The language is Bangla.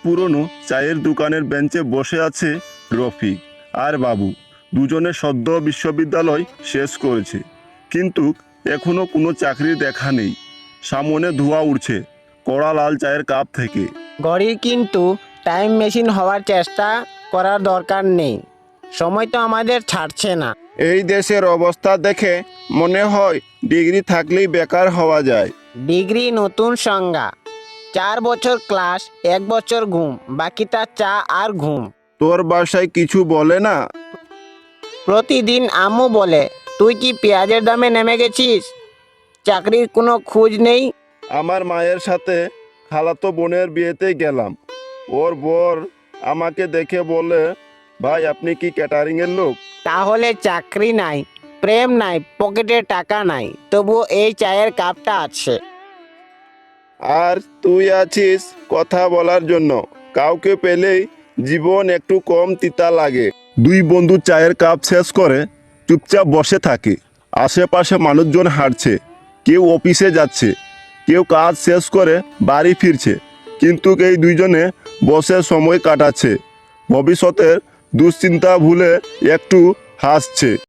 পুরনো চায়ের দোকানের বেঞ্চে বসে আছে রফিক আর বাবু। দুজনে সদ্য বিশ্ববিদ্যালয় শেষ করেছে, কিন্তু এখনো কোনো চাকরির দেখা নেই। সামনে ধোঁয়া উঠছে কড়া লাল চায়ের কাপ থেকে। ঘড়ির কিন্তু টাইম মেশিন হওয়ার চেষ্টা করার দরকার নেই, সময় তো আমাদের ছাড়ছে না। এই দেশের অবস্থা দেখে মনে হয় ডিগ্রি থাকলেই বেকার হওয়া যায়। ডিগ্রি নতুন সংজ্ঞা, 4 বছর ক্লাস, 1 বছর ঘুম, বাকিটা চা আর ঘুম। তোর বাসায় কিছু বলে না? প্রতিদিন আম্মু বলে, তুই কি পেঁয়াজের দামে নেমে গেছিস? চাকরির কোনো খোঁজ নেই। আমার মায়ের সাথে খালাতো বোনের বিয়েতে গেলাম। ওর বর আমাকে দেখে বলে, ভাই আপনি কি ক্যাটারিংয়ের লোক? তাহলে চাকরি নাই, প্রেম নাই, পকেটে টাকা নাই, তবুও এই চায়ের কাপটা আছে। আর তুই আছিস কথা বলার জন্য। কাউকে পেলেই জীবন একটু কম তিতা লাগে। দুই বন্ধু চায়ের কাপ শেষ করে চুপচাপ বসে থাকে। আশেপাশে মানুষজন হাঁটছে, কেউ অফিসে যাচ্ছে, কেউ কাজ শেষ করে বাড়ি ফিরছে, কিন্তু এই দুইজনে বসে সময় কাটাচ্ছে, ভবিষ্যতের দুশ্চিন্তা ভুলে একটু হাসছে।